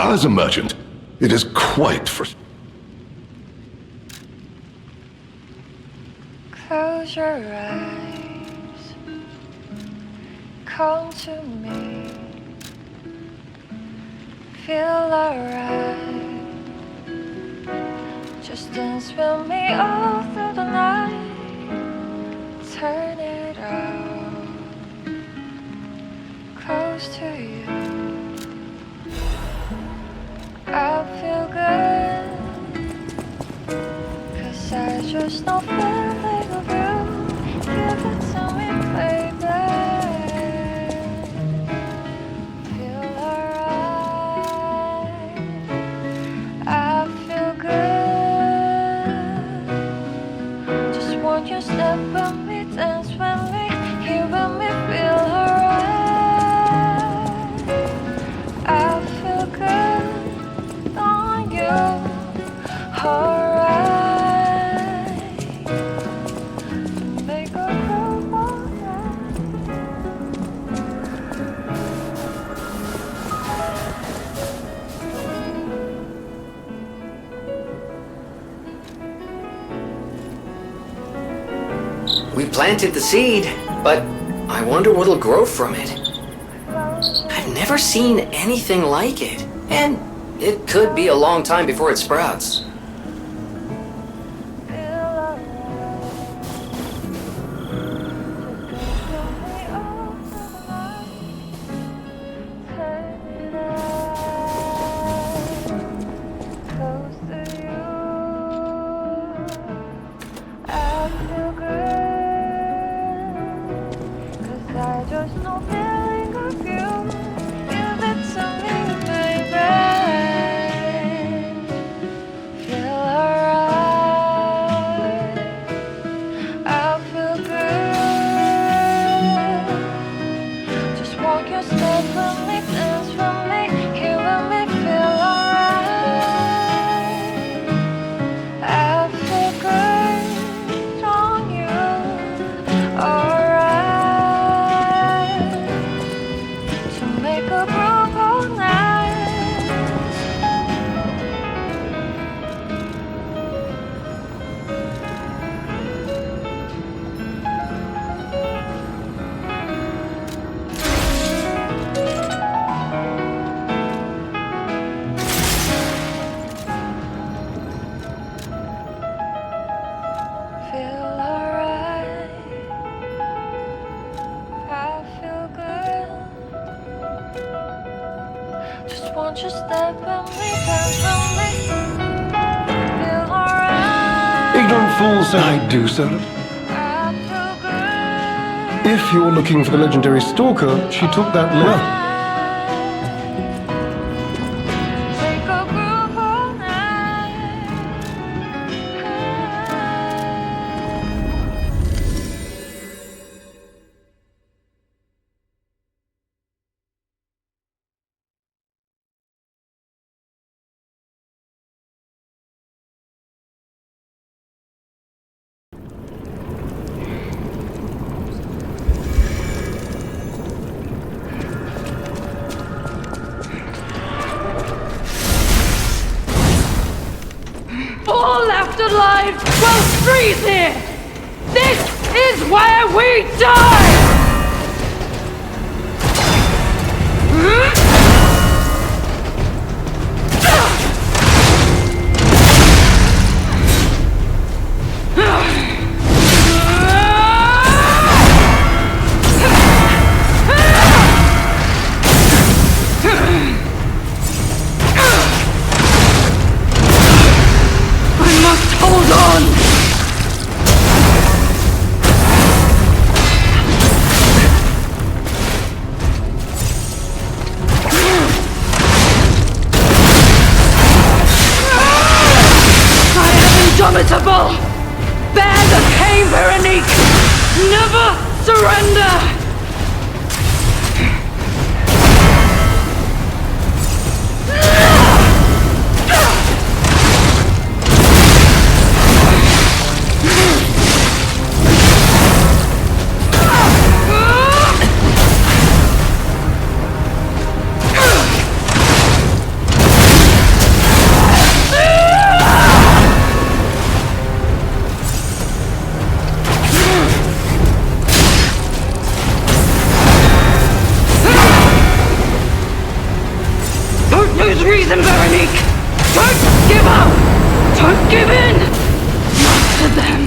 As a merchant, it is quite frustrating. Close your eyes, come to me, feel alright, just dance with me all through the night, turn it out, close to you, I feel good, 'cause I just know feeling of you, give it to me baby, feel alright, I feel good, just want you step with me, dance with me, here with me, feel alright, I feel good on you, alright. We planted the seed, but I wonder what'll grow from it. I've never seen anything like it, and it could be a long time before it sprouts. Ignorant fools say I do, sir. If you're looking for the legendary stalker, she took that left. All left alive will freeze here! This is where we die! Hold on! I am indomitable! Bear the pain, Veronique! Never surrender! Don't give up! Don't give in! Not to them.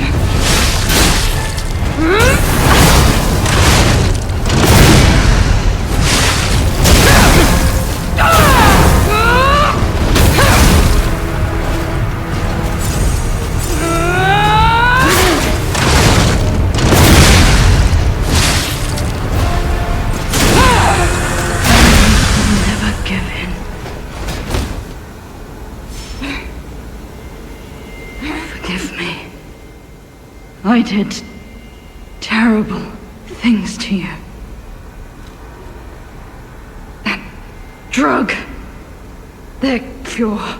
I did terrible things to you. That drug, their cure,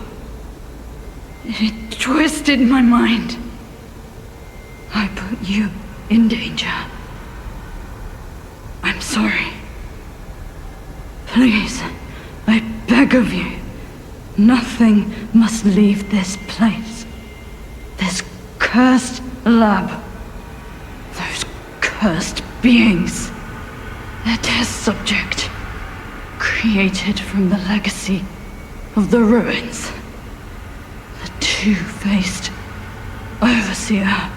it twisted my mind. I put you in danger. I'm sorry. Please, I beg of you, nothing must leave this place. This cursed lab. Those cursed beings. A test subject. Created from the legacy of the ruins. The two-faced overseer.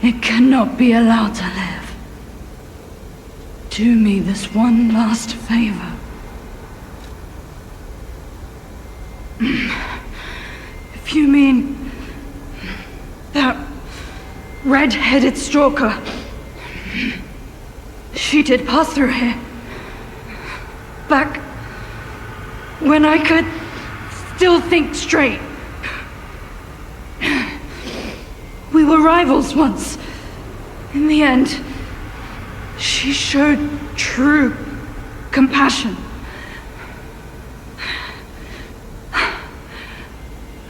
It cannot be allowed to live. Do me this one last favor. If you mean that red-headed stalker, she did pass through here. Back when I could still think straight. We were rivals once. In the end, she showed true compassion.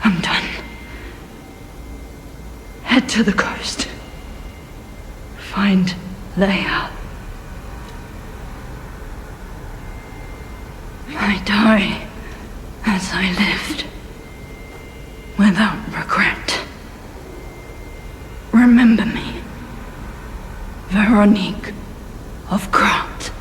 I'm done. Head to the coast. Find Leia. I die as I lived, without regret. Remember me, Veronique of Krot.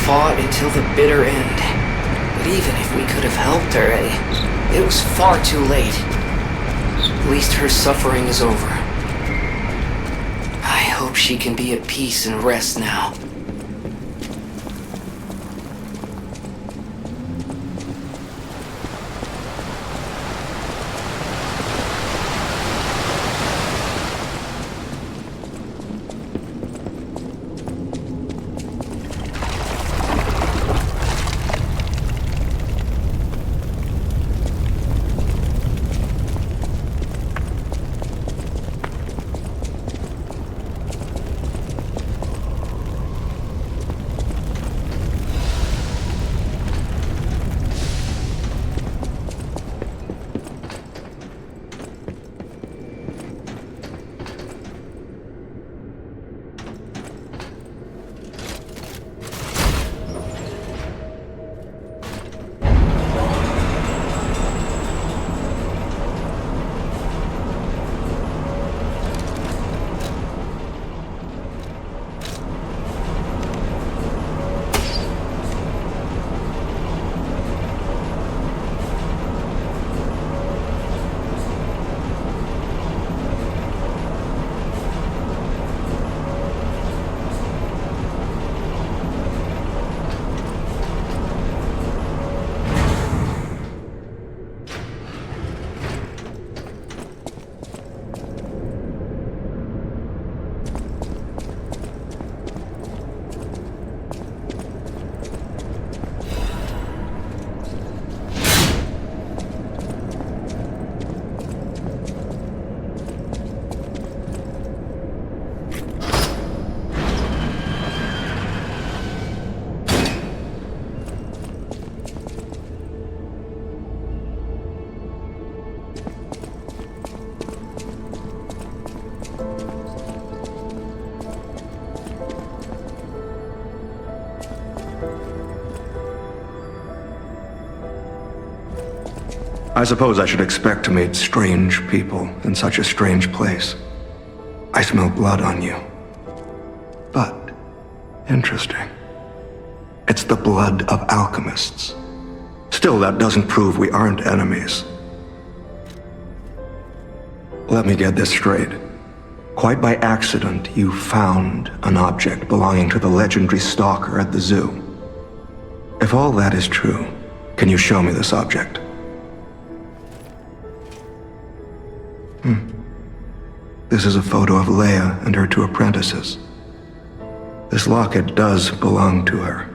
Fought until the bitter end. But even if we could have helped her, it was far too late. At least her suffering is over. I hope she can be at peace and rest now. I suppose I should expect to meet strange people in such a strange place. I smell blood on you. But, interesting. It's the blood of alchemists. Still, that doesn't prove we aren't enemies. Let me get this straight. Quite by accident, you found an object belonging to the legendary stalker at the zoo. If all that is true, can you show me this object? This is a photo of Leia and her 2 apprentices. This locket does belong to her.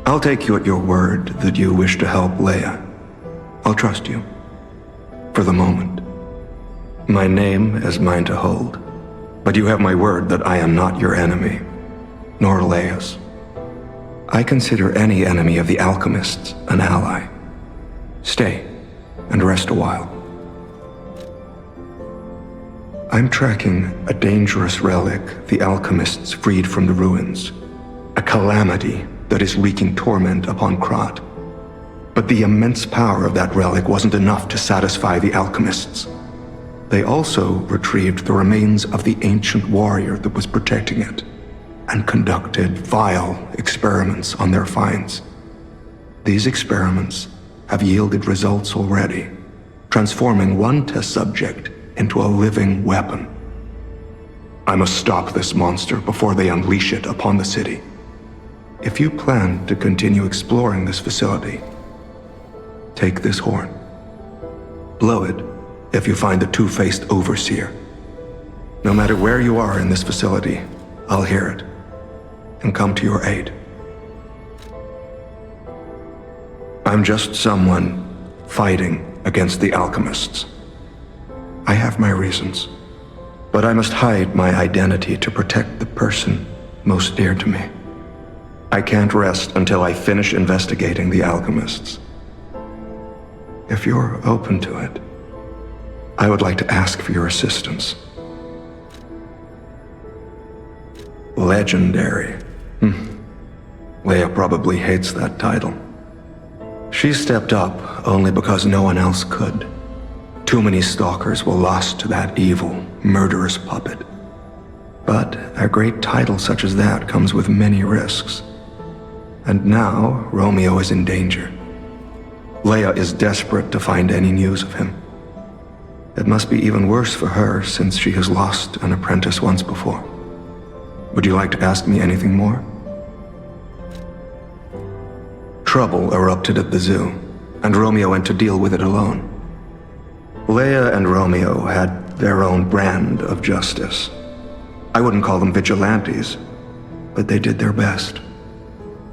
I'll take you at your word that you wish to help Leia. I'll trust you. For the moment. My name is mine to hold. But you have my word that I am not your enemy, nor Leia's. I consider any enemy of the alchemists an ally. Stay and rest a while. I'm tracking a dangerous relic the alchemists freed from the ruins. A calamity that is wreaking torment upon Krot. But the immense power of that relic wasn't enough to satisfy the alchemists. They also retrieved the remains of the ancient warrior that was protecting it, and conducted vile experiments on their finds. These experiments have yielded results already, transforming one test subject into a living weapon. I must stop this monster before they unleash it upon the city. If you plan to continue exploring this facility, take this horn. Blow it if you find the 2-faced overseer. No matter where you are in this facility, I'll hear it and come to your aid. I'm just someone fighting against the alchemists. I have my reasons, but I must hide my identity to protect the person most dear to me. I can't rest until I finish investigating the alchemists. If you're open to it, I would like to ask for your assistance. Legendary. Leia probably hates that title. She stepped up only because no one else could. Too many stalkers were lost to that evil, murderous puppet. But a great title such as that comes with many risks. And now, Romeo is in danger. Leia is desperate to find any news of him. It must be even worse for her since she has lost an apprentice once before. Would you like to ask me anything more? Trouble erupted at the zoo, and Romeo went to deal with it alone. Leia and Romeo had their own brand of justice. I wouldn't call them vigilantes, but they did their best.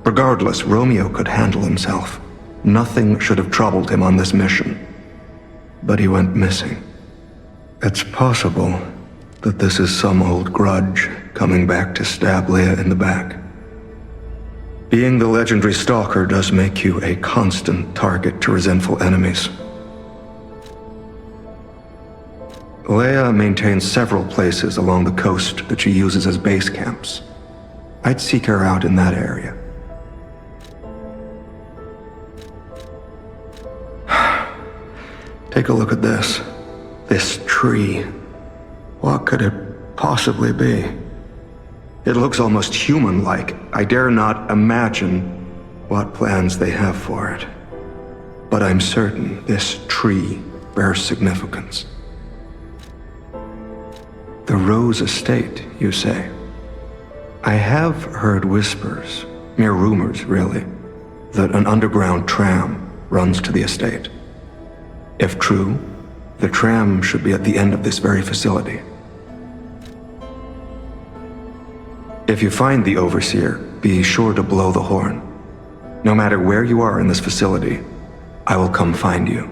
Regardless, Romeo could handle himself. Nothing should have troubled him on this mission. But he went missing. It's possible that this is some old grudge coming back to stab Leia in the back. Being the legendary stalker does make you a constant target to resentful enemies. Leia maintains several places along the coast that she uses as base camps. I'd seek her out in that area. Take a look at this. This tree. What could it possibly be? It looks almost human-like. I dare not imagine what plans they have for it. But I'm certain this tree bears significance. The Rose Estate, you say? I have heard whispers, mere rumors really, that an underground tram runs to the estate. If true, the tram should be at the end of this very facility. If you find the Overseer, be sure to blow the horn. No matter where you are in this facility, I will come find you.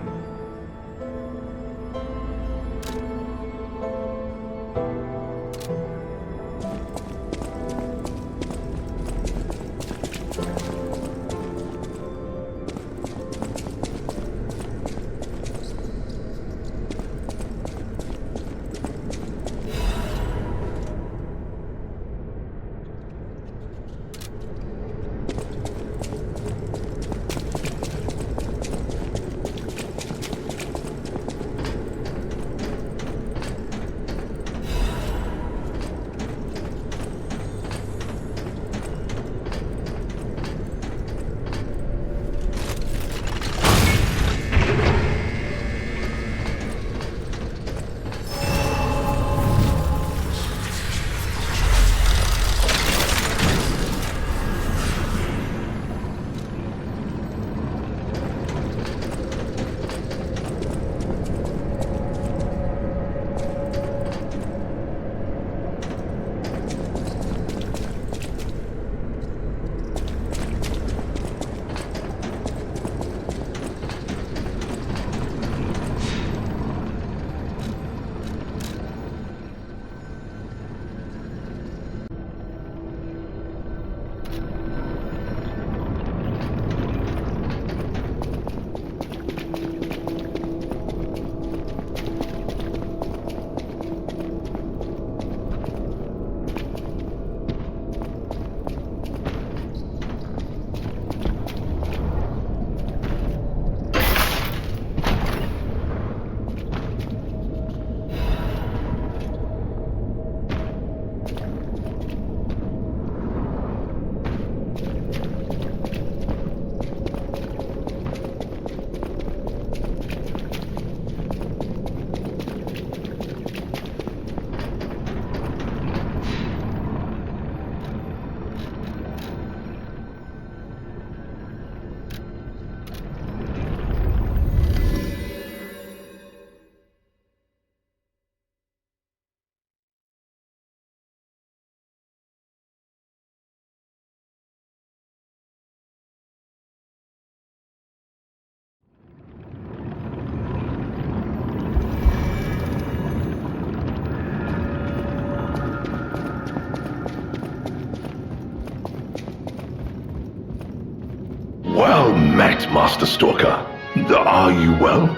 Master Stalker. Are you well?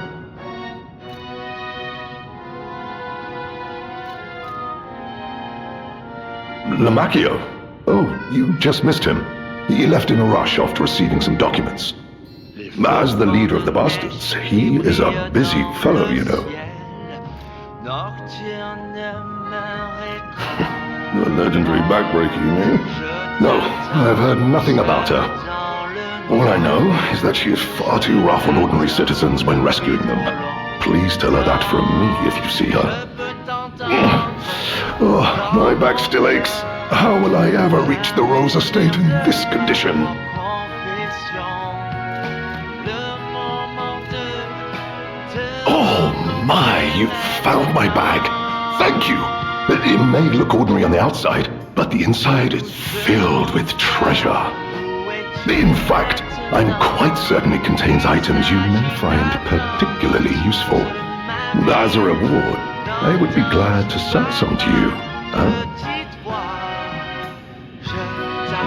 Lamacchio? Oh, you just missed him. He left in a rush after receiving some documents. As the leader of the bastards, he is a busy fellow, you know. The legendary backbreaking, eh? No, I've heard nothing about her. All I know is that she is far too rough on ordinary citizens when rescuing them. Please tell her that from me if you see her. Oh, my back still aches. How will I ever reach the Rose Estate in this condition? Oh my, you found my bag. Thank you. It may look ordinary on the outside, but the inside is filled with treasure. In fact, I'm quite certain it contains items you may find particularly useful. As a reward, I would be glad to sell some to you. Huh?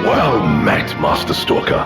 Well met, Master Stalker.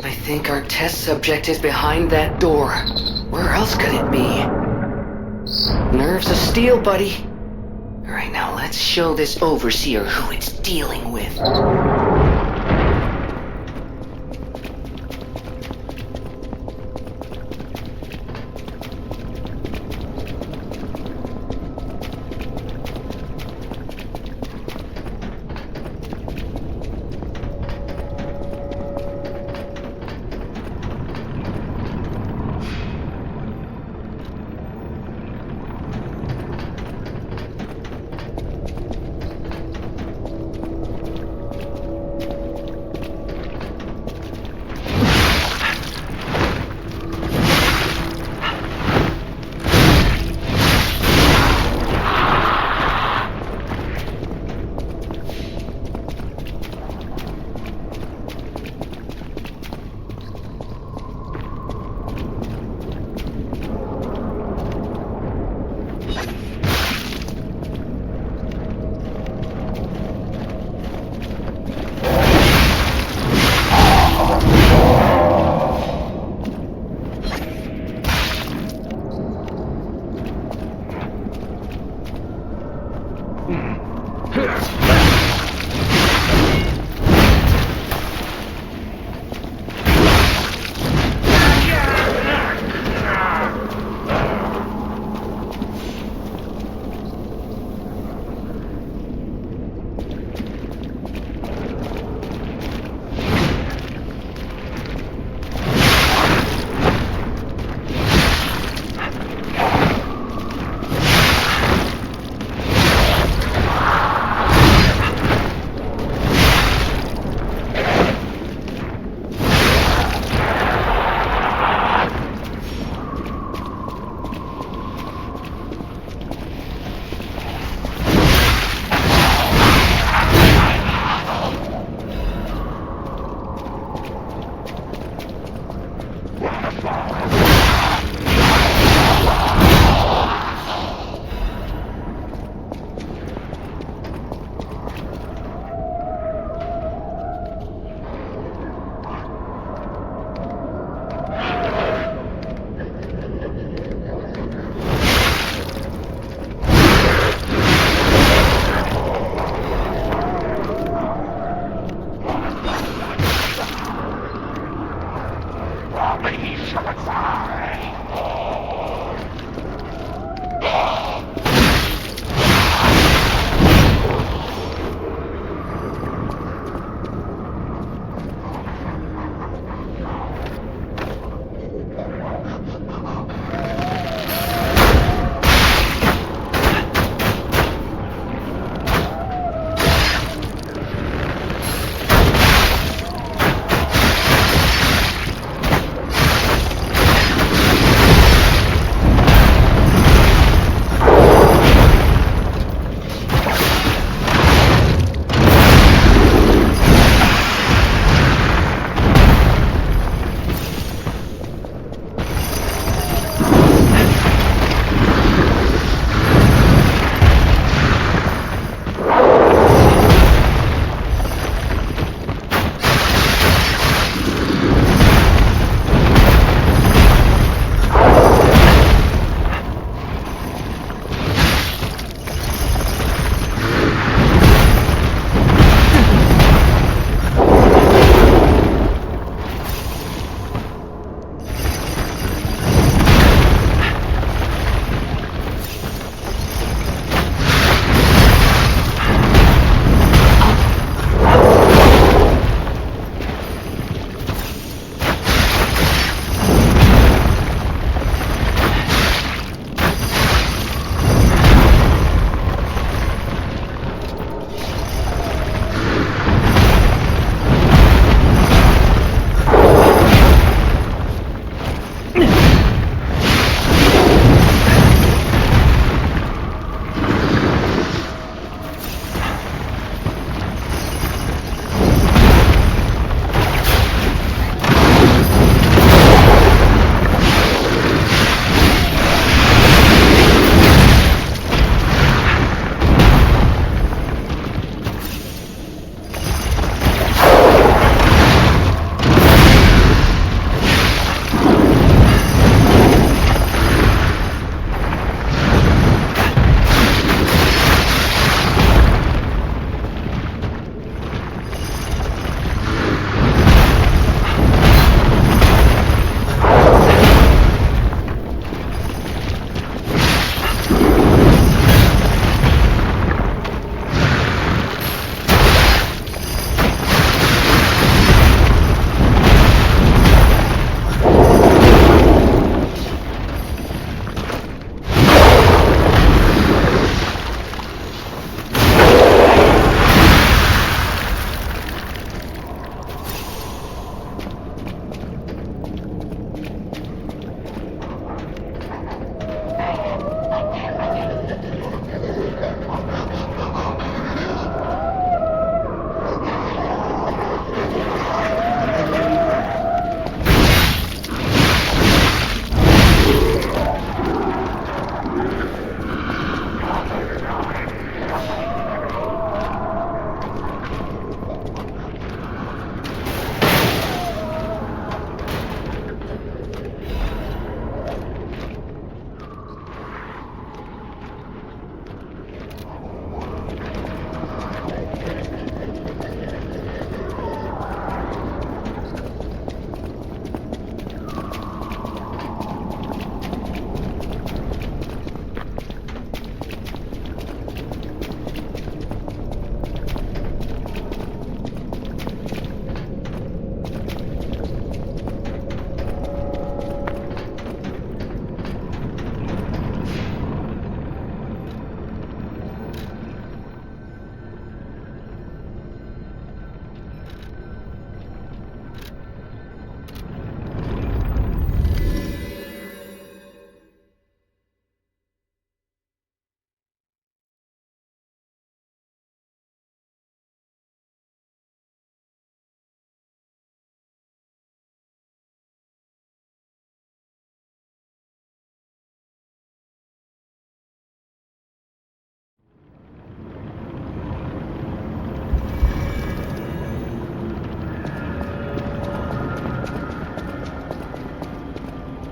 I think our test subject is behind that door. Where else could it be? Nerves of steel, buddy. Alright, now let's show this overseer who it's dealing with.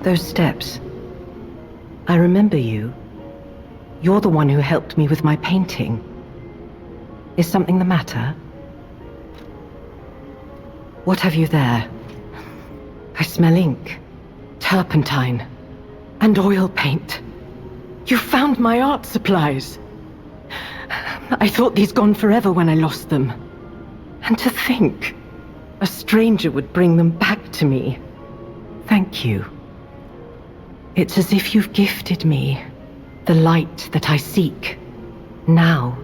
Those steps. I remember you. You're the one who helped me with my painting. Is something the matter? What have you there? I smell ink, turpentine, and oil paint. You found my art supplies. I thought these gone forever when I lost them. And to think, a stranger would bring them back to me. Thank you. It's as if you've gifted me the light that I seek. Now,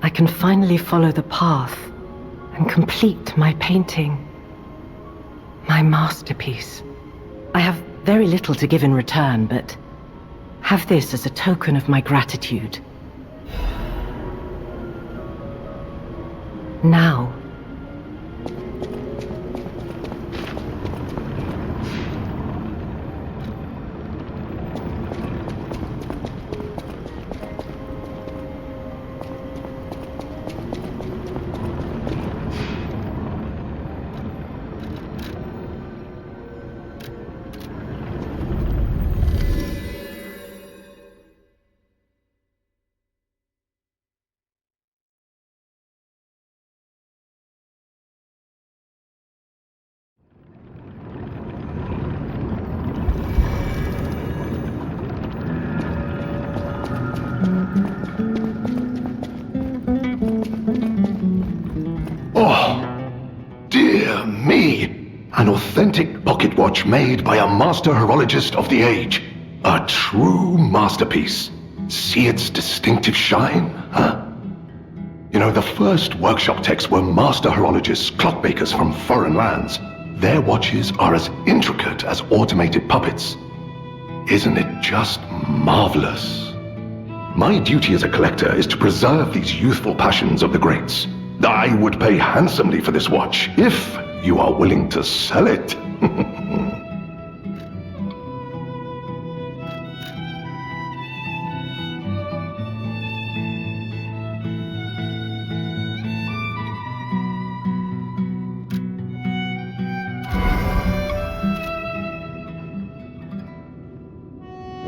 I can finally follow the path and complete my painting. My masterpiece. I have very little to give in return, but have this as a token of my gratitude. Now, An authentic pocket watch made by a master horologist of the age. A true masterpiece. See its distinctive shine, huh? You know, the first workshop techs were master horologists, clockmakers from foreign lands. Their watches are as intricate as automated puppets. Isn't it just marvelous? My duty as a collector is to preserve these youthful passions of the greats. I would pay handsomely for this watch, if you are willing to sell it.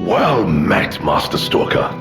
Well met, Master Stalker.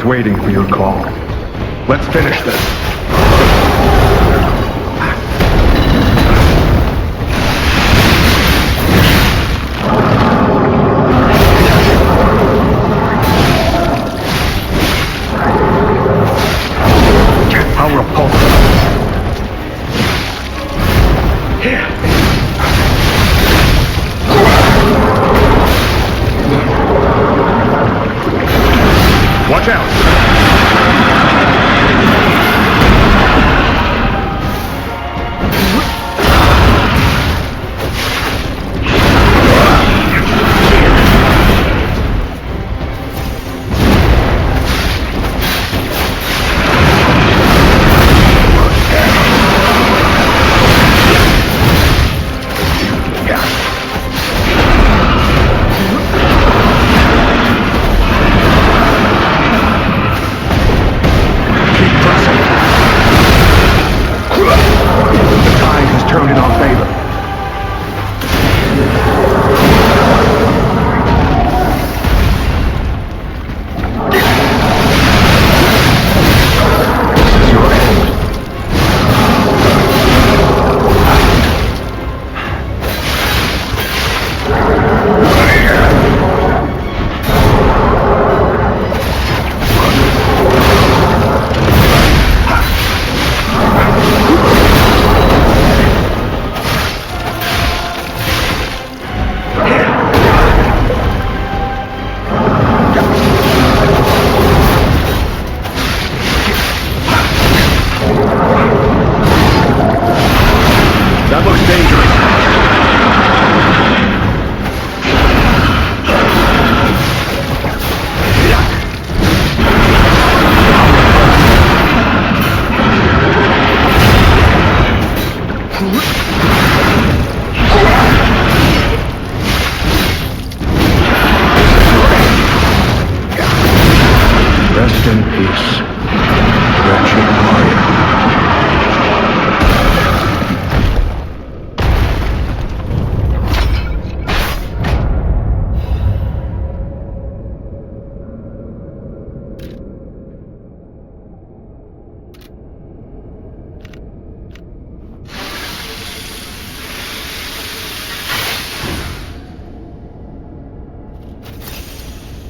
was waiting for your call. Let's finish this. How repulsive. Here. Watch out! Rest in peace, wretched warrior.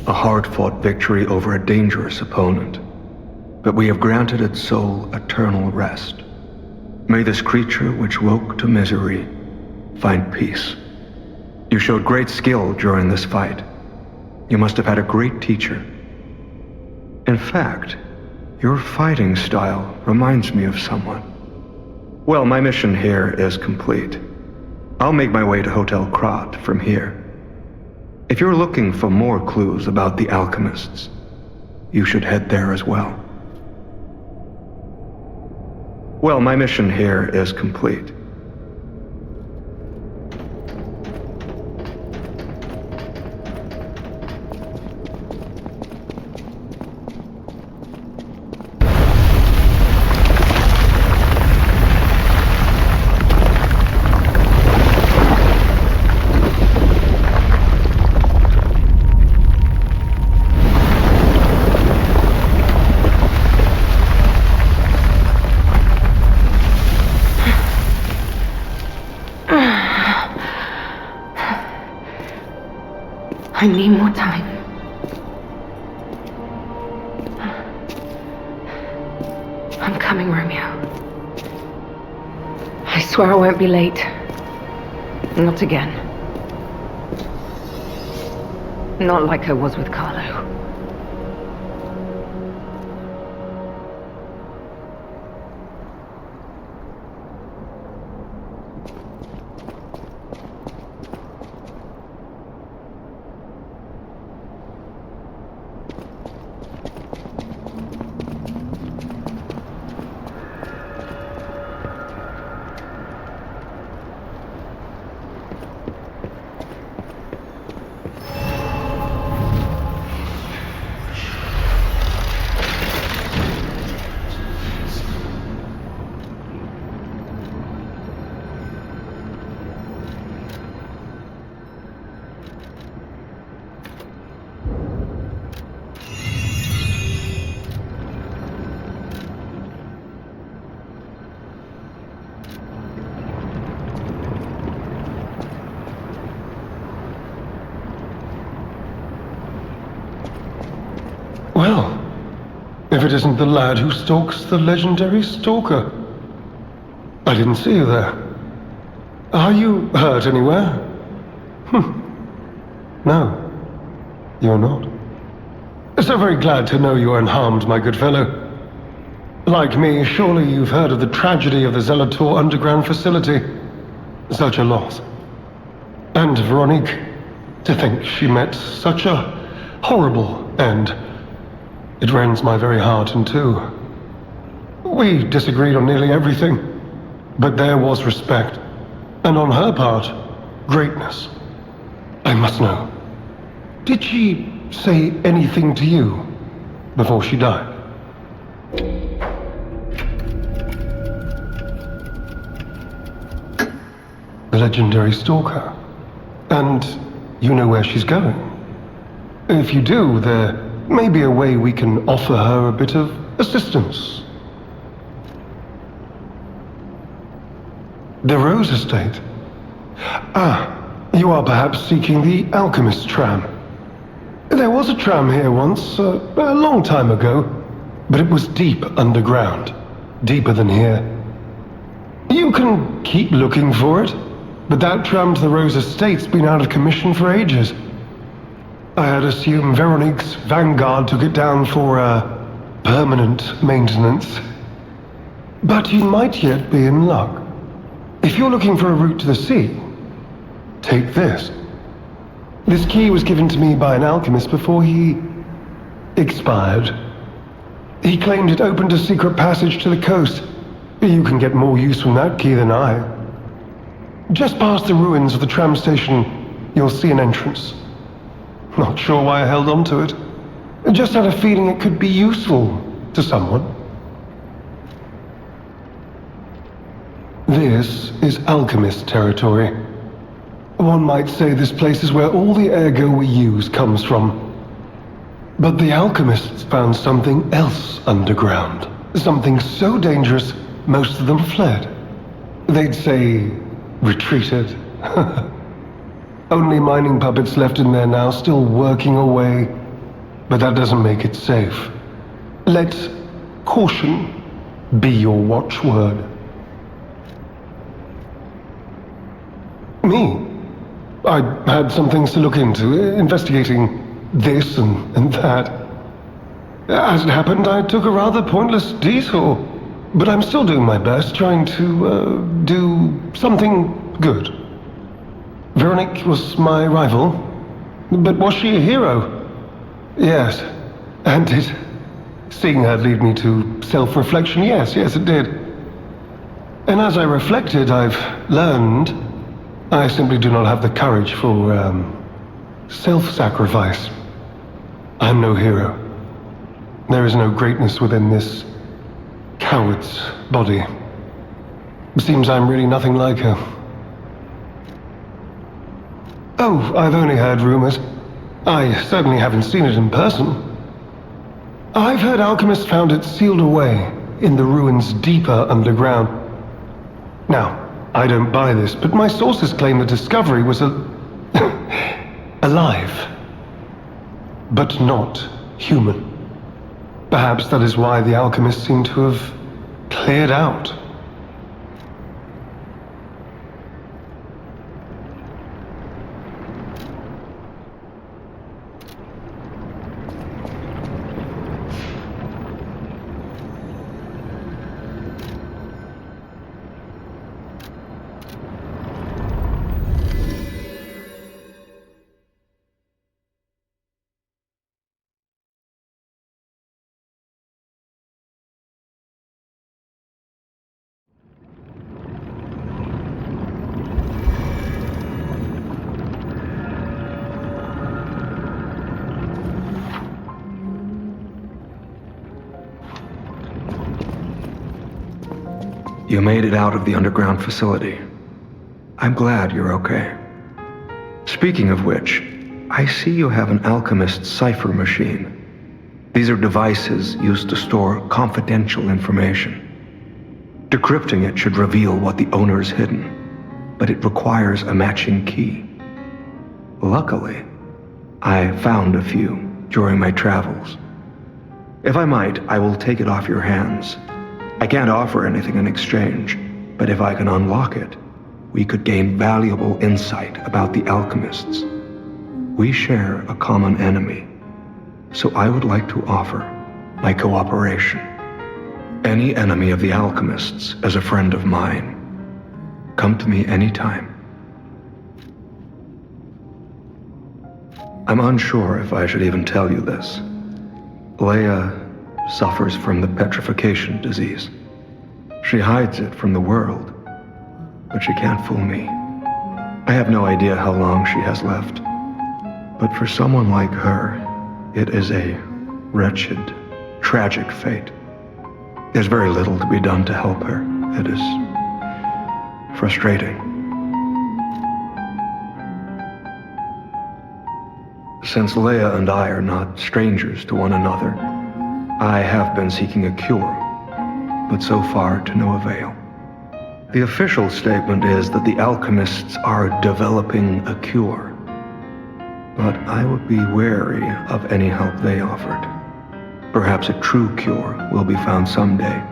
A hard-fought victory over a dangerous opponent, but we have granted its soul eternal rest. May this creature which woke to misery find peace. You showed great skill during this fight. You must have had a great teacher. In fact, your fighting style reminds me of someone. Well, my mission here is complete. I'll make my way to Hotel Krot from here. If you're looking for more clues about the alchemists, you should head there as well. Well, my mission here is complete. I need more time. I'm coming, Romeo. I swear I won't be late. Not again. Not like I was with Carlo. if it isn't the lad who stalks the legendary stalker. I didn't see you there. Are you hurt anywhere? No, you're not. So very glad to know you are unharmed, my good fellow. Like me, surely you've heard of the tragedy of the Zelator underground facility. Such a loss. And Veronique, to think she met such a horrible end. It rends my very heart in two. We disagreed on nearly everything, but there was respect, and on her part, greatness. I must know, did she say anything to you before she died? The legendary stalker. And you know where she's going? If you do, there may be a way we can offer her a bit of assistance. The Rose Estate. Ah, you are perhaps seeking the Alchemist tram. There was a tram here once, a long time ago, but it was deep underground. Deeper than here. You can keep looking for it, but that tram to the Rose Estate's been out of commission for ages. I had assumed Veronique's Vanguard took it down for, permanent maintenance. But you might yet be in luck. If you're looking for a route to the sea, take this. This key was given to me by an alchemist before he expired. He claimed it opened a secret passage to the coast. You can get more use from that key than I. Just past the ruins of the tram station, you'll see an entrance. Not sure why I held on to it. Just had a feeling it could be useful to someone. This is alchemist territory. One might say this place is where all the ergo we use comes from. But the alchemists found something else underground. Something so dangerous, most of them fled. They'd say, retreated. Only mining puppets left in there now, still working away. But that doesn't make it safe. Let caution be your watchword. Me? I had some things to look into, investigating this and that. As it happened, I took a rather pointless detour. But I'm still doing my best, trying to, do something good. Veronique was my rival, but was she a hero? Yes, and did seeing her lead me to self-reflection? Yes, it did. And as I reflected, I've learned I simply do not have the courage for, self-sacrifice. I'm no hero. There is no greatness within this coward's body. It seems I'm really nothing like her. Oh, I've only heard rumors. I certainly haven't seen it in person. I've heard alchemists found it sealed away in the ruins deeper underground. Now, I don't buy this, but my sources claim the discovery was alive, but not human. Perhaps that is why the alchemists seem to have cleared out. You made it out of the underground facility. I'm glad you're okay. Speaking of which, I see you have an alchemist cipher machine. These are devices used to store confidential information. Decrypting it should reveal what the owner is hidden, but it requires a matching key. Luckily, I found a few during my travels. If I might, I will take it off your hands. I can't offer anything in exchange, but if I can unlock it, we could gain valuable insight about the alchemists. We share a common enemy, so I would like to offer my cooperation. Any enemy of the alchemists is a friend of mine. Come to me anytime. I'm unsure if I should even tell you this. Leia suffers from the petrification disease. She hides it from the world, but she can't fool me. I have no idea how long she has left, but for someone like her, it is a wretched, tragic fate. There's very little to be done to help her. It is frustrating. Since Leia and I are not strangers to one another, I have been seeking a cure, but so far to no avail. The official statement is that the alchemists are developing a cure, but I would be wary of any help they offered. Perhaps a true cure will be found someday,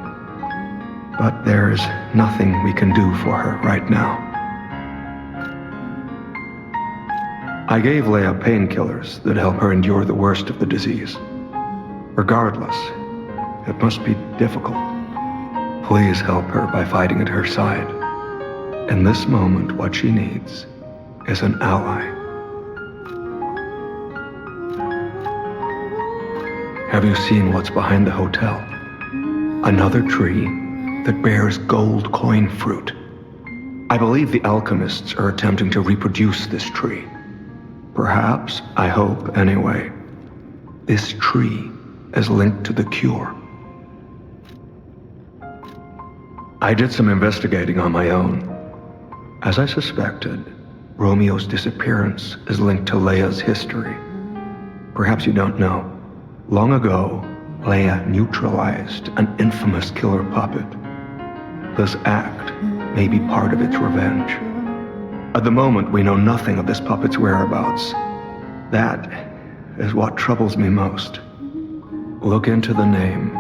but there is nothing we can do for her right now. I gave Leia painkillers that help her endure the worst of the disease. Regardless, it must be difficult. Please help her by fighting at her side. In this moment, what she needs is an ally. Have you seen what's behind the hotel? Another tree that bears gold coin fruit. I believe the alchemists are attempting to reproduce this tree. Perhaps, I hope anyway, this tree is linked to the cure. I did some investigating on my own. As I suspected, Romeo's disappearance is linked to Leia's history. Perhaps you don't know. Long ago, Leia neutralized an infamous killer puppet. This act may be part of its revenge. At the moment, we know nothing of this puppet's whereabouts. That is what troubles me most. Look into the name,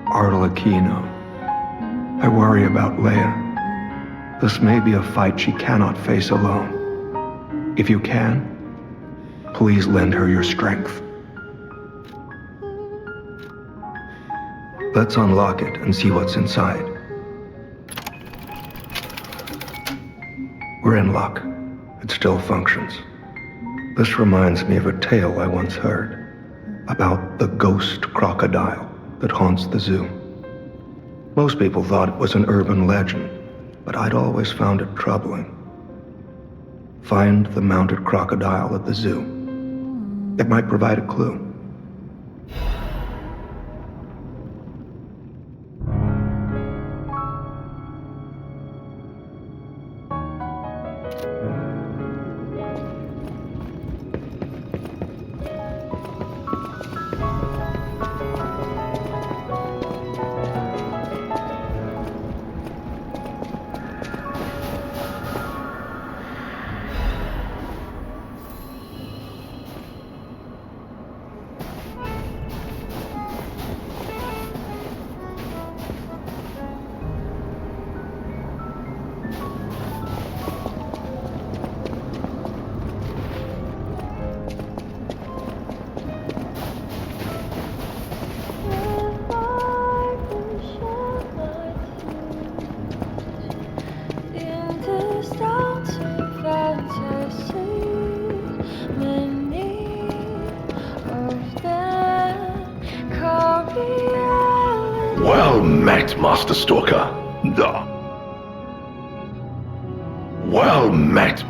Arlecchino. I worry about Leia. This may be a fight she cannot face alone. If you can, please lend her your strength. Let's unlock it and see what's inside. We're in luck. It still functions. This reminds me of a tale I once heard about the ghost crocodile that haunts the zoo. Most people thought it was an urban legend, but I'd always found it troubling. Find the mounted crocodile at the zoo. It might provide a clue. Well met, Master Stalker. Well met.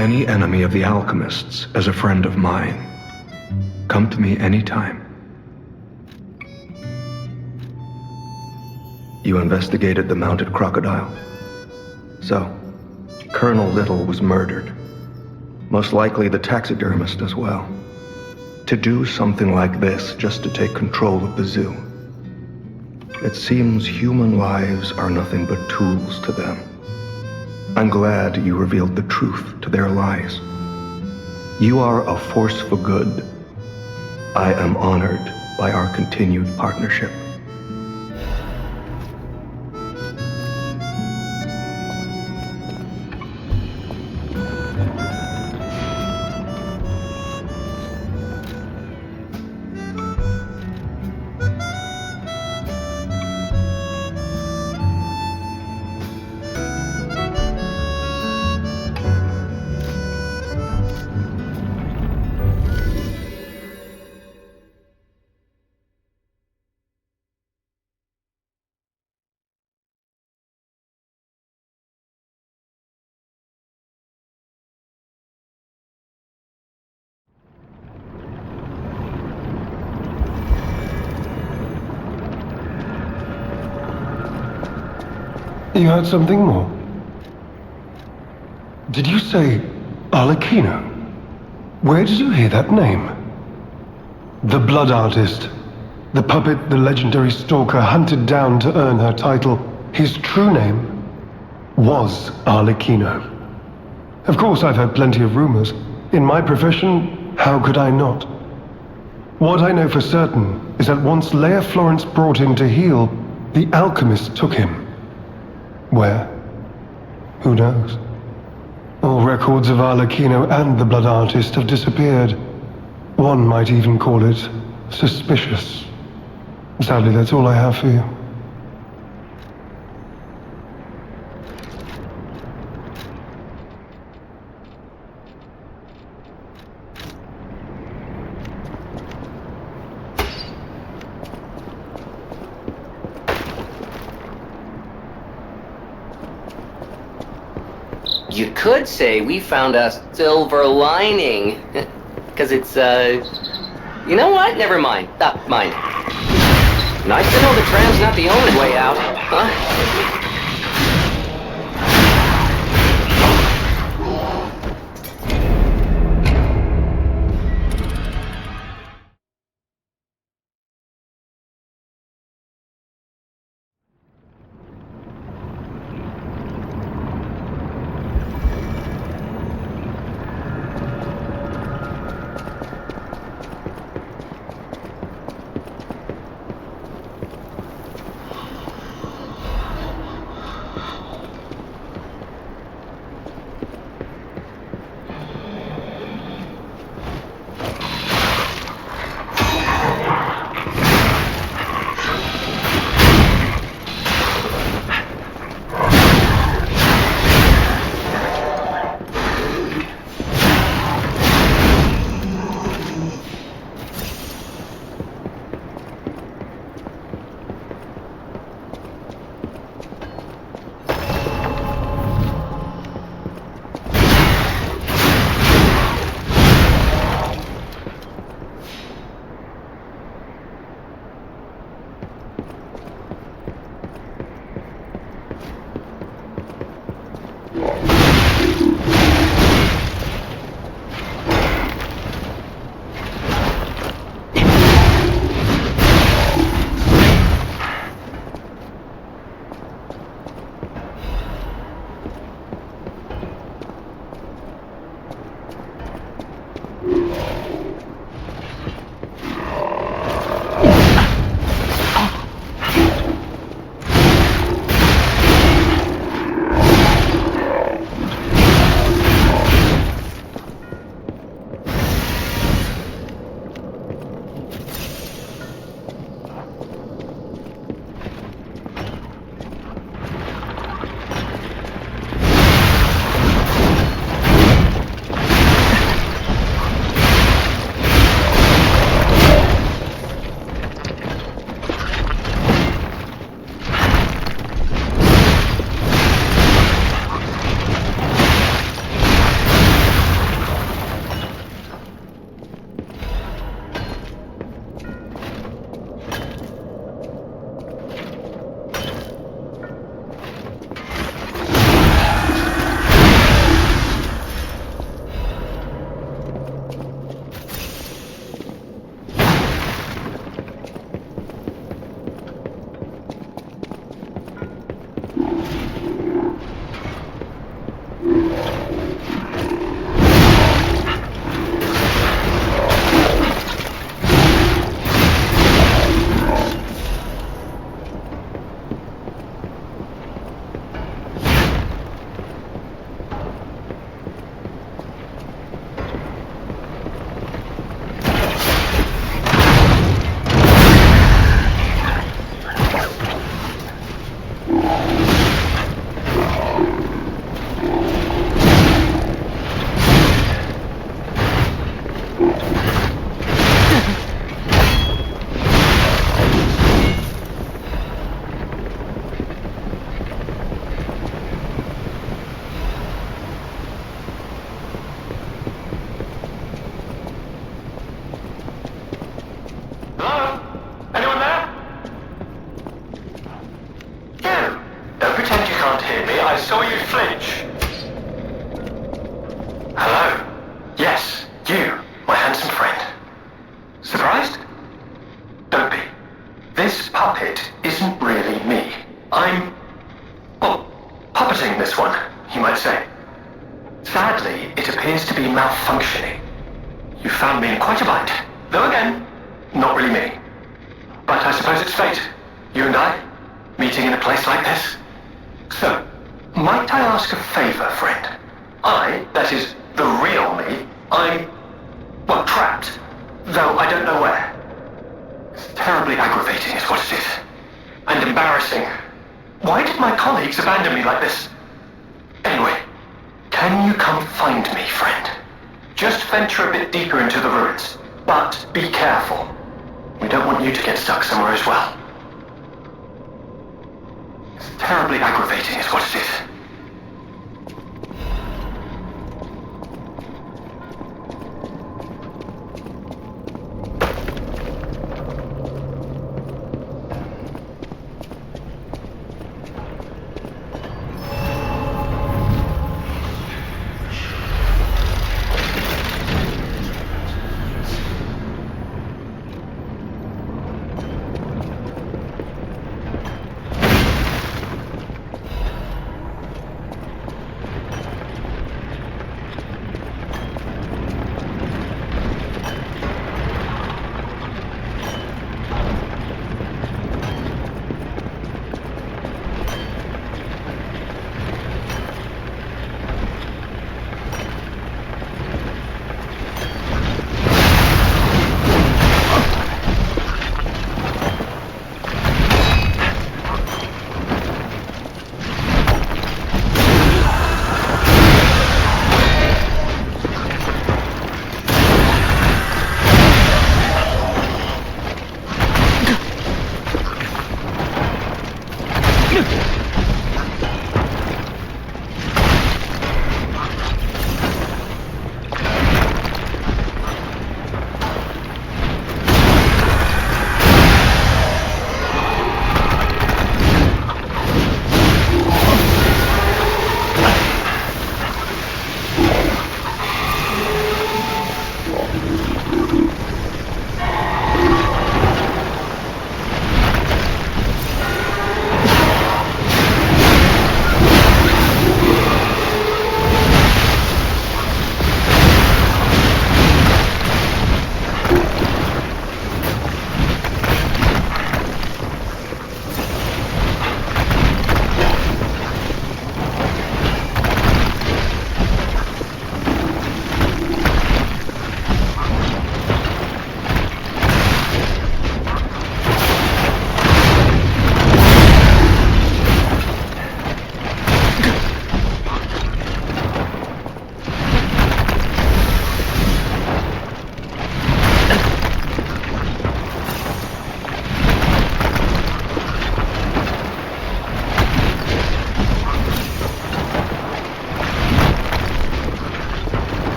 any enemy of the alchemists as a friend of mine. Come to me anytime. You investigated the mounted crocodile. So, Colonel Little was murdered. Most likely the taxidermist as well. To do something like this just to take control of the zoo. It seems human lives are nothing but tools to them. I'm glad you revealed the truth to their lies. You are a force for good. I am honored by our continued partnership. You heard something more? Did you say Arlecchino? Where did you hear that name? The blood artist. The puppet the legendary stalker hunted down to earn her title. His true name was Arlecchino. Of course, I've heard plenty of rumors. In my profession, how could I not? What I know for certain is that once Leia Florence brought him to heal, the alchemist took him. Where? Who knows? All records of Arlecchino and the blood artist have disappeared. One might even call it suspicious. Sadly, that's all I have for you. You could say we found a silver lining. Because it's, you know what? Never mind. Mind. Nice to know the tram's not the only way out, huh? saw you flinch. Hello? Yes, you, my handsome friend. Surprised? Don't be. This puppet isn't really me. I'm, well, puppeting this one, you might say. Sadly, it appears to be malfunctioning. You found me in quite a bind. Though again, not really me. But I suppose it's fate. You and I, meeting in a place like this. So, might I ask a favor, friend? That is, the real me, I'm, well, trapped. Though I don't know where. It's terribly aggravating is what it is. And embarrassing. Why did my colleagues abandon me like this? Anyway, can you come find me, friend? Just venture a bit deeper into the ruins. But be careful. We don't want you to get stuck somewhere as well. It's terribly aggravating is what it is.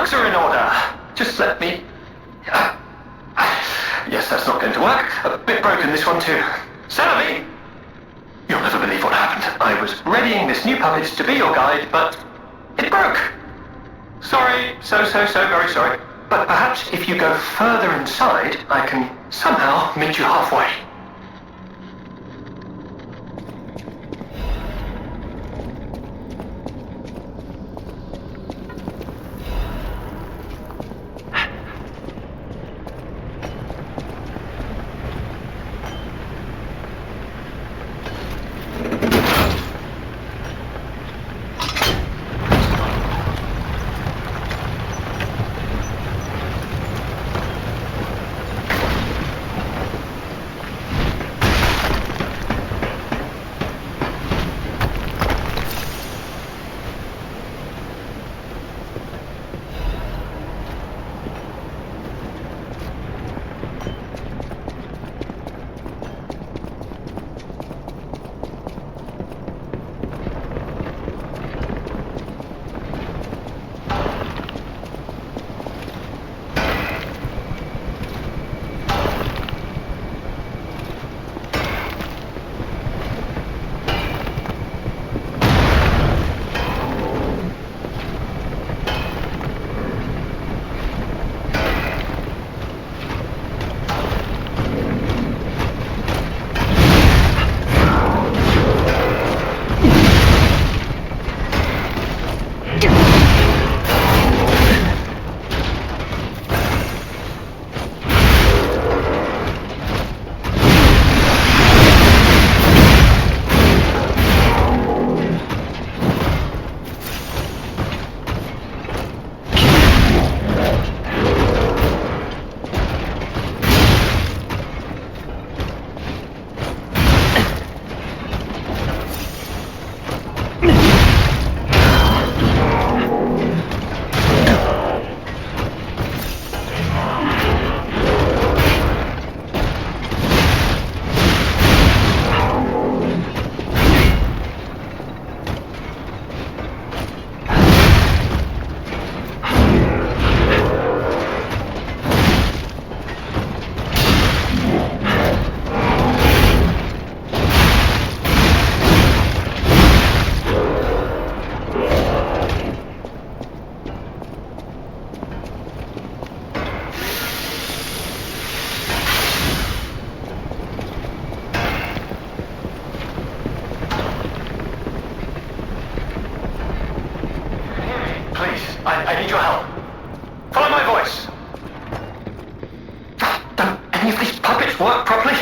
ducks are in order. Just let me... Yes, that's not going to work. A bit broken, this one too. Celebi! You'll never believe what happened. I was readying this new puppet to be your guide, but it broke. Sorry, so very sorry. But perhaps if you go further inside, I can somehow meet you halfway. I need your help. Follow my voice. Don't any of these puppets work properly?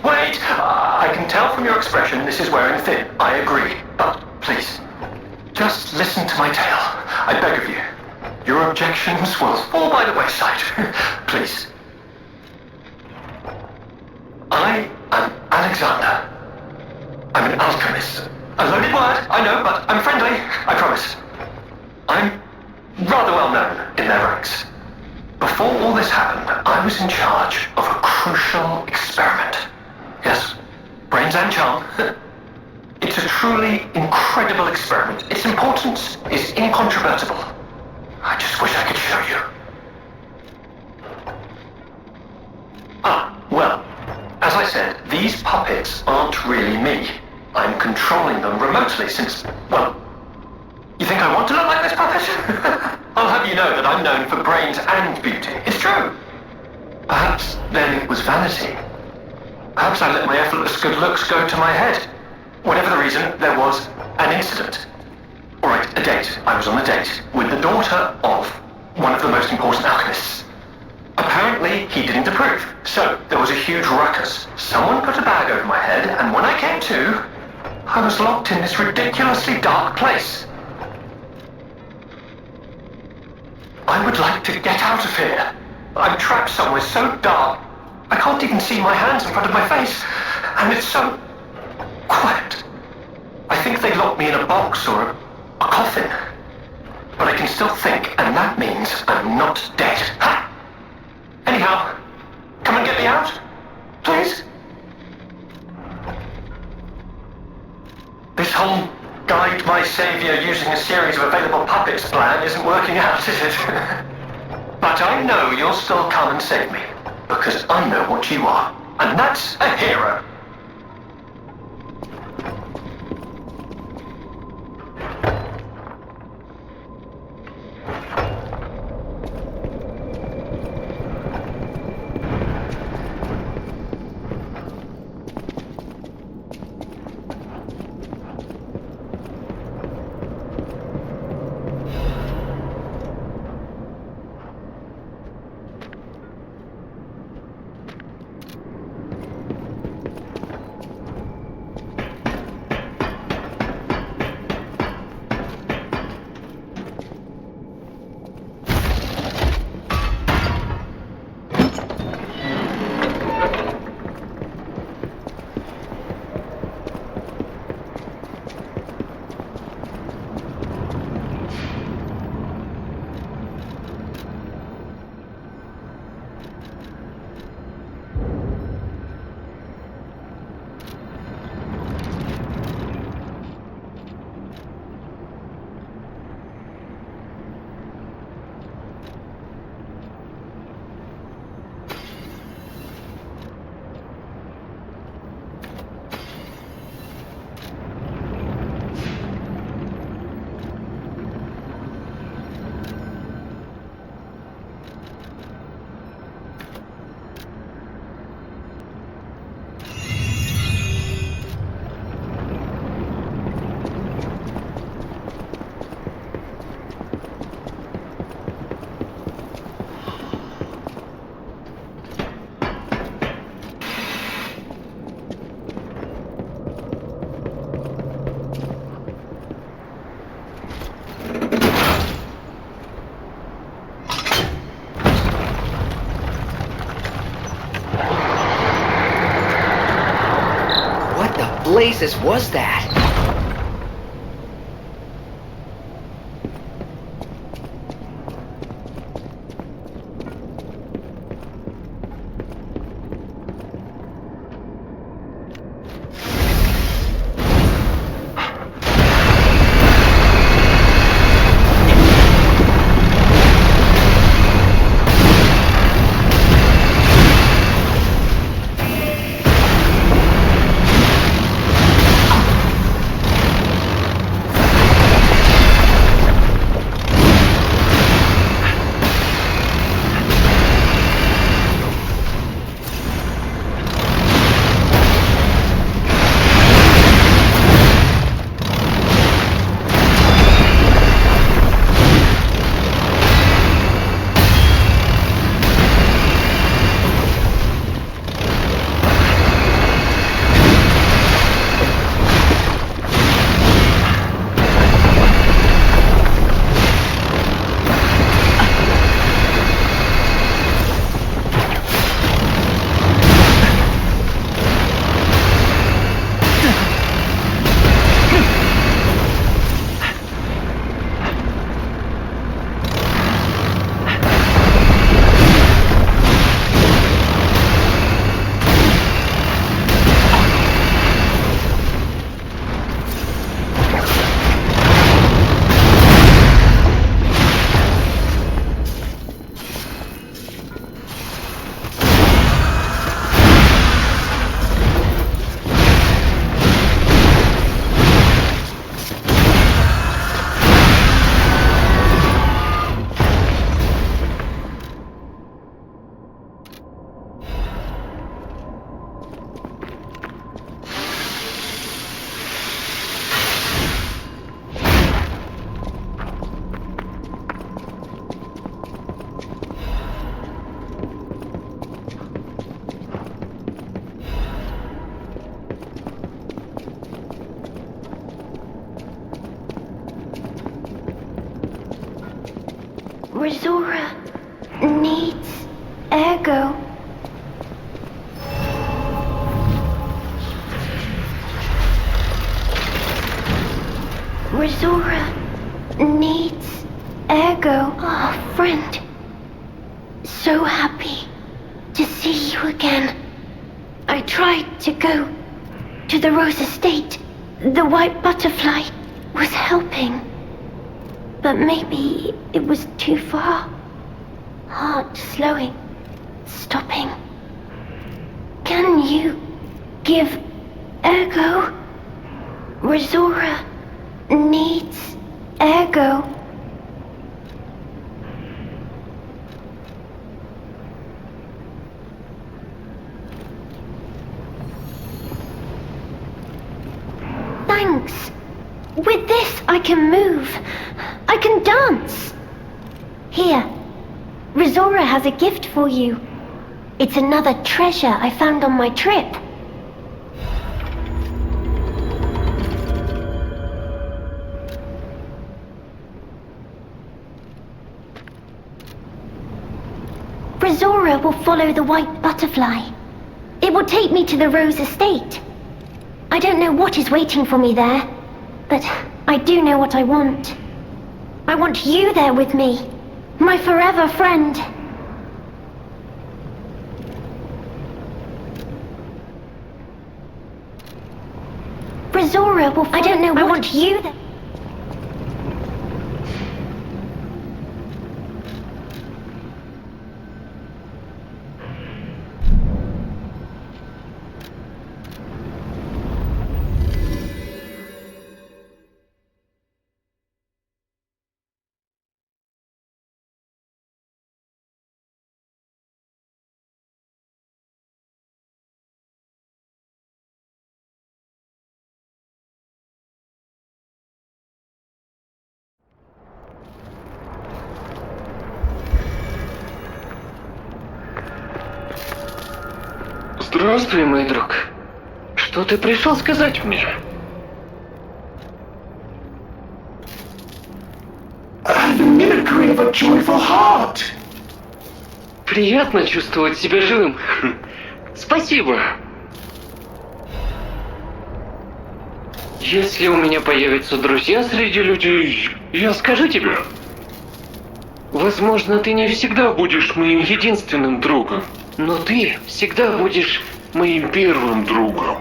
Wait! I can tell from your expression this is wearing thin. I agree. But please, just listen to my tale. I beg of you. Your objections will fall by the wayside. Please. I am Alexander. I'm an alchemist. A loaded word, I know, but I'm friendly, I promise. I'm rather well known in their ranks. Before all this happened, I was in charge of a crucial experiment. Yes, brains and charm. It's a truly incredible experiment. Its importance is incontrovertible. I just wish I could show you. Well, as I said, these puppets aren't really me. I'm controlling them remotely since, well, you think I want to look like this puppet? I'll have you know that I'm known for brains and beauty. It's true. Perhaps then it was vanity. Perhaps I let my effortless good looks go to my head. Whatever the reason, there was an incident. Alright, a date. I was on a date with the daughter of one of the most important alchemists. Apparently, he didn't approve. So, there was a huge ruckus. Someone put a bag over my head, and when I came to, I was locked in this ridiculously dark place. I would like to get out of here. I'm trapped somewhere so dark, I can't even see my hands in front of my face. And it's so quiet. I think they locked me in a box or a coffin. But I can still think, and that means I'm not dead. Ha! Anyhow, come and get me out, please. This whole guide my savior using a series of available puppets plan isn't working out, is it? But I know you'll still come and save me, because I know what you are, and that's a hero. blazes was that? Resora needs ego. Resora needs ego. Oh, friend. So happy to see you again. I tried to go to the Rose Estate, the White Butterfly, was helping. But maybe it was too far. Heart slowing, stopping. Can you give ergo? Resora needs ergo. Thanks. With this, I can move. I can dance. Here, Resora has a gift for you. It's another treasure I found on my trip. Resora will follow the white butterfly. It will take me to the Rose Estate. I don't know what is waiting for me there, but I do know what I want. I want you there with me, my forever friend. Resora will follow... I don't know what... I want you there. Здравствуй, мой друг. Что ты пришел сказать мне? The mimicry of a joyful heart. Приятно чувствовать себя живым. Спасибо. Если у меня появятся друзья среди людей, я скажу тебе. Возможно, ты не всегда будешь моим единственным другом, но ты всегда будешь моим первым другом.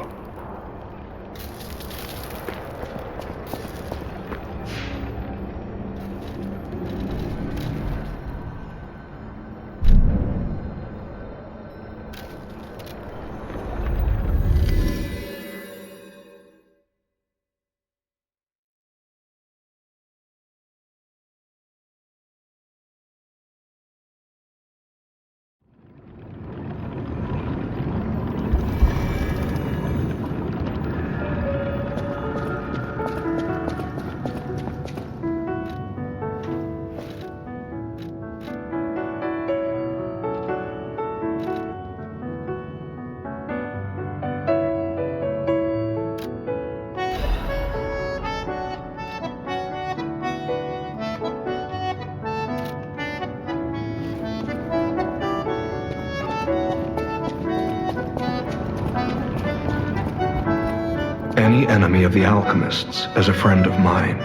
Any enemy of the alchemists is a friend of mine.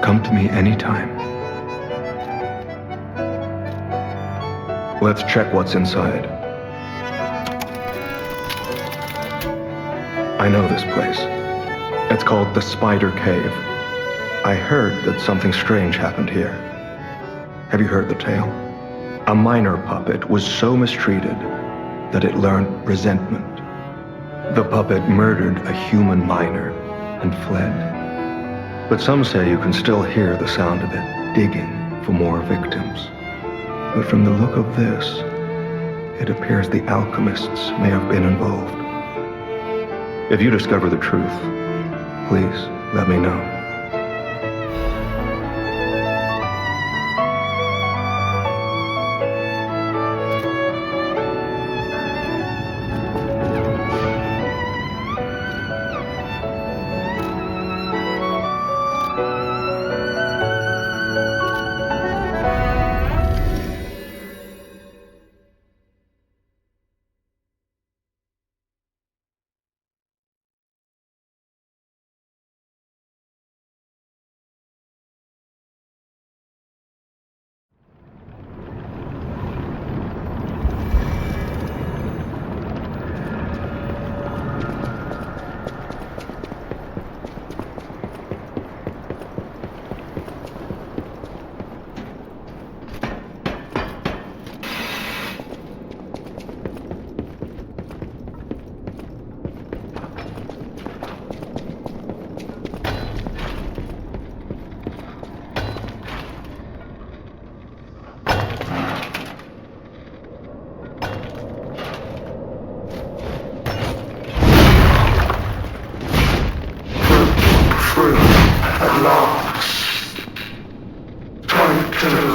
Come to me anytime. Let's check what's inside. I know this place. It's called the Spider Cave. I heard that something strange happened here. Have you heard the tale? A minor puppet was so mistreated that it learned resentment. The puppet murdered a human miner and fled. But some say you can still hear the sound of it digging for more victims. But from the look of this, it appears the alchemists may have been involved. If you discover the truth, please let me know.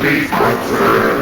be my friend.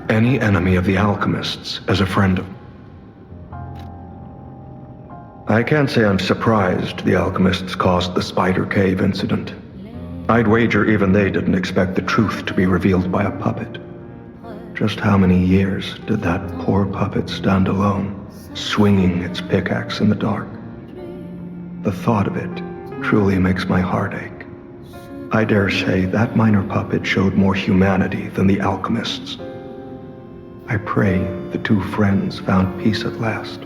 Any enemy of the alchemists as a friend of... I can't say I'm surprised the alchemists caused the Spider Cave incident. I'd wager even they didn't expect the truth to be revealed by a puppet. Just how many years did that poor puppet stand alone, swinging its pickaxe in the dark? The thought of it truly makes my heart ache. I dare say that minor puppet showed more humanity than the alchemists. I pray the two friends found peace at last.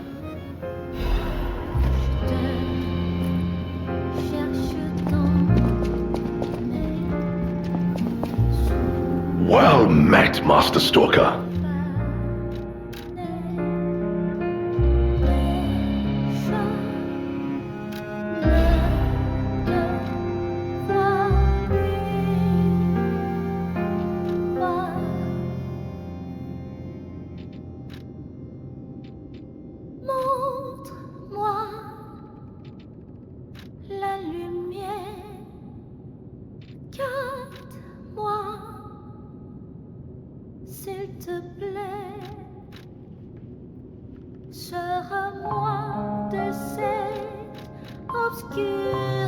Well met, Master Stalker. Sors-moi de cette obscurité.